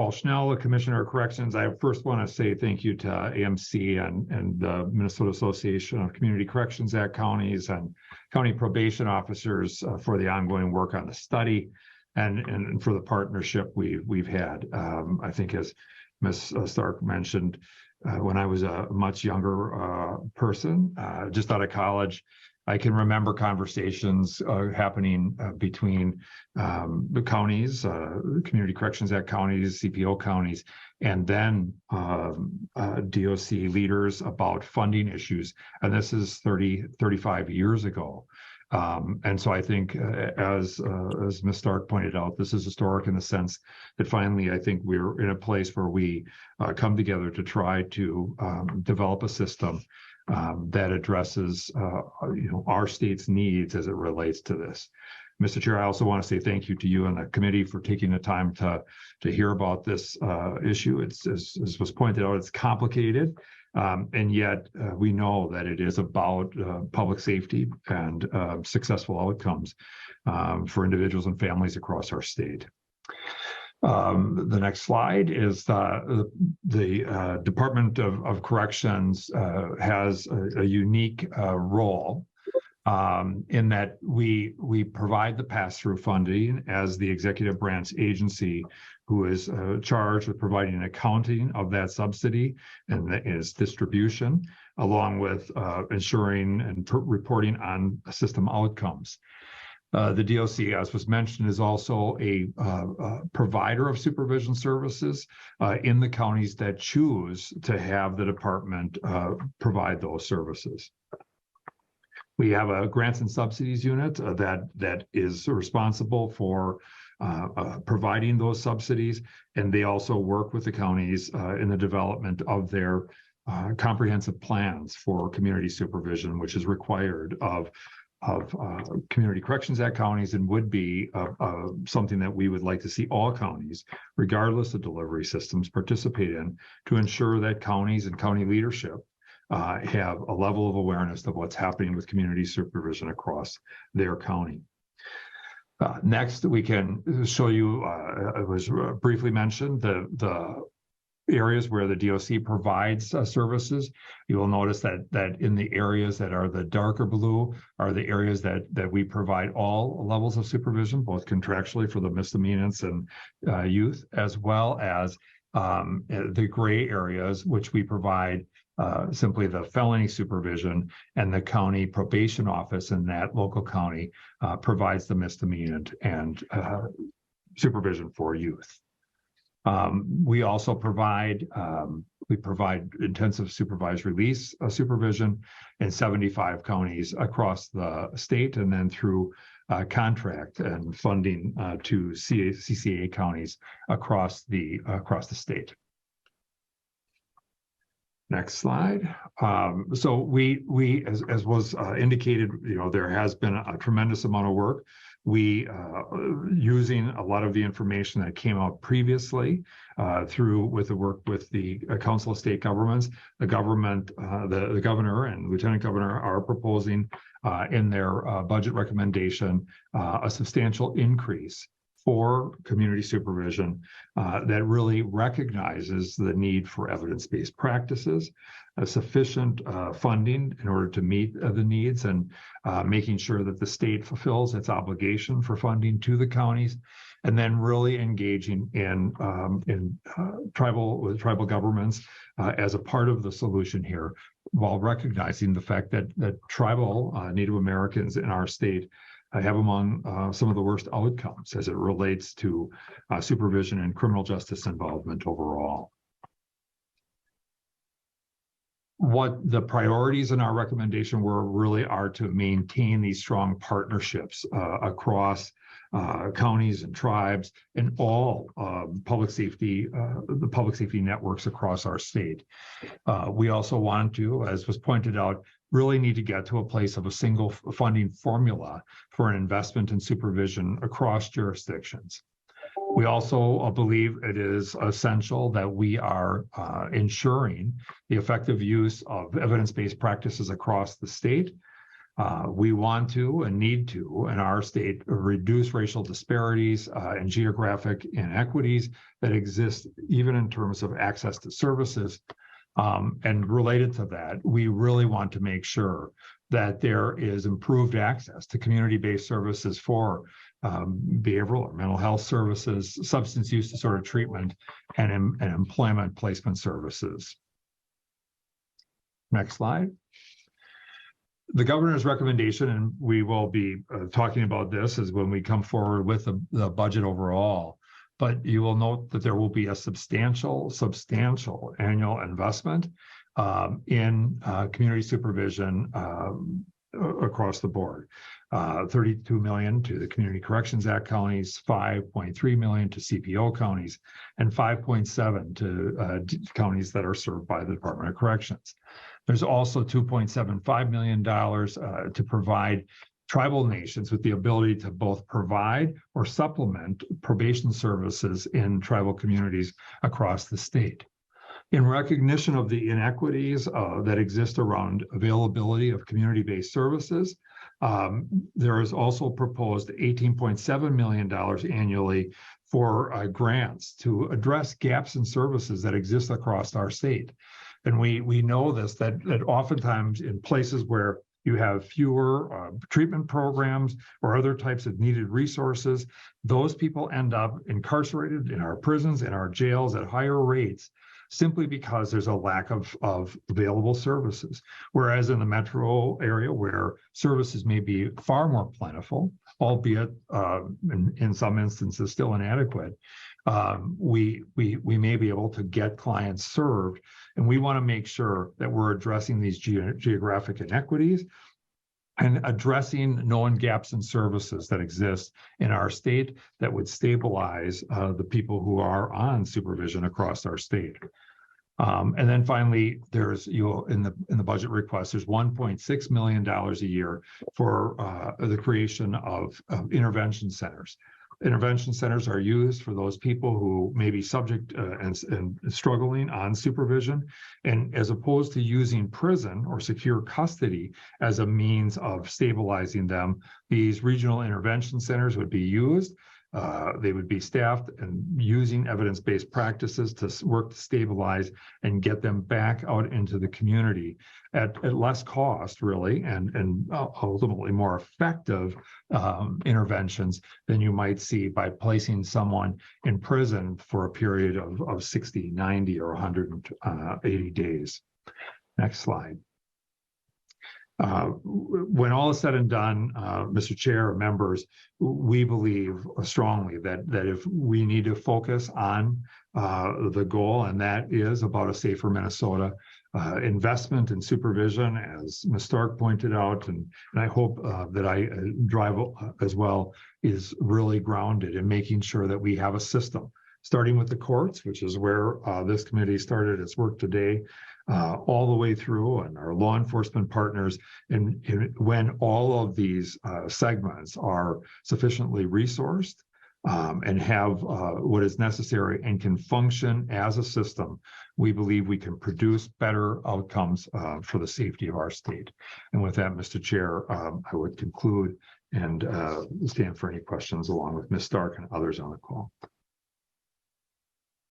Paul Schnell, Commissioner of Corrections. I first want to say thank you to AMC and the Minnesota Association of Community Corrections Act counties and county probation officers for the ongoing work on the study and for the partnership we've had. I think, as Ms. Stark mentioned, when I was a much younger person, just out of college, I can remember conversations happening between the counties, Community Corrections Act counties, CPO counties, and then DOC leaders about funding issues. And this is 35 years ago. And so I think, as Ms. Stark pointed out, this is historic in the sense that finally, I think we're in a place where we come together to try to develop a system that addresses our state's needs as it relates to this. Mr. Chair, I also want to say thank you to you and the committee for taking the time to hear about this issue. It's, as was pointed out, it's complicated, and yet we know that it is about public safety and successful outcomes for individuals and families across our state. The next slide is the Department of Corrections has a unique role in that we provide the pass-through funding as the executive branch agency who is charged with providing an accounting of that subsidy and its distribution, along with ensuring and reporting on system outcomes. The DOC, as was mentioned, is also a provider of supervision services in the counties that choose to have the department provide those services. We have a grants and subsidies unit that is responsible for providing those subsidies, and they also work with the counties in the development of their comprehensive plans for community supervision, which is required of Community Corrections Act counties and would be something that we would like to see all counties, regardless of delivery systems, participate in to ensure that counties and county leadership have a level of awareness of what's happening with community supervision across their county. Next, we can show you, it was briefly mentioned, the areas where the DOC provides services. You will notice that in the areas that are the darker blue are the areas that we provide all levels of supervision, both contractually for the misdemeanants and youth, as well as the gray areas, which we provide simply the felony supervision, and the county probation office in that local county provides the misdemeanant and supervision for youth. We also provide intensive supervised release supervision in 75 counties across the state, and then through contract and funding to CCA counties across the state. Next slide. So we as was indicated, there has been a tremendous amount of work. We using a lot of the information that came out previously with the work with the Council of State Governments, the governor and lieutenant governor are proposing in their budget recommendation a substantial increase for community supervision that really recognizes the need for evidence-based practices, sufficient funding in order to meet the needs, and making sure that the state fulfills its obligation for funding to the counties, and then really engaging in tribal governments as a part of the solution here, while recognizing the fact that tribal Native Americans in our state have among some of the worst outcomes as it relates to supervision and criminal justice involvement overall. What the priorities in our recommendation really are to maintain these strong partnerships across counties and tribes and all public safety networks across our state. We also want to, as was pointed out, really need to get to a place of a single funding formula for an investment in supervision across jurisdictions. We also believe it is essential that we are ensuring the effective use of evidence-based practices across the state, We want to and need to, in our state, reduce racial disparities and geographic inequities that exist even in terms of access to services. And related to that, we really want to make sure that there is improved access to community-based services for behavioral or mental health services, substance use disorder treatment, and employment placement services. Next slide. The governor's recommendation, and we will be talking about this is when we come forward with the budget overall, but you will note that there will be a substantial annual investment in community supervision across the board. $32 million to the Community Corrections Act counties, $5.3 million to CPO counties, and $5.7 to counties that are served by the Department of Corrections. There's also $2.75 million to provide tribal nations with the ability to both provide or supplement probation services in tribal communities across the state. In recognition of the inequities that exist around availability of community-based services, there is also proposed $18.7 million annually for grants to address gaps in services that exist across our state. And we know this, that oftentimes in places where you have fewer treatment programs or other types of needed resources, those people end up incarcerated in our prisons and our jails at higher rates simply because there's a lack of available services. Whereas in the metro area where services may be far more plentiful, albeit in some instances still inadequate, we may be able to get clients served. And we want to make sure that we're addressing these geographic inequities and addressing known gaps in services that exist in our state that would stabilize the people who are on supervision across our state. And then finally, there's in the budget request, there's $1.6 million a year for the creation of intervention centers. Intervention centers are used for those people who may be subject and struggling on supervision. And as opposed to using prison or secure custody as a means of stabilizing them, these regional intervention centers would be used. They would be staffed and using evidence-based practices to work to stabilize and get them back out into the community at less cost, really, and ultimately more effective interventions than you might see by placing someone in prison for a period of 60, 90, or 180 days. Next slide. When all is said and done, Mr. Chair, members, we believe strongly that if we need to focus on the goal, and that is about a safer Minnesota, investment in supervision, as Ms. Stark pointed out, and I hope that I drive as well, is really grounded in making sure that we have a system, starting with the courts, which is where this committee started its work today, all the way through, and our law enforcement partners. And when all of these segments are sufficiently resourced and have what is necessary and can function as a system, we believe we can produce better outcomes for the safety of our state. And with that, Mr. Chair, I would conclude and stand for any questions along with Ms. Stark and others on the call.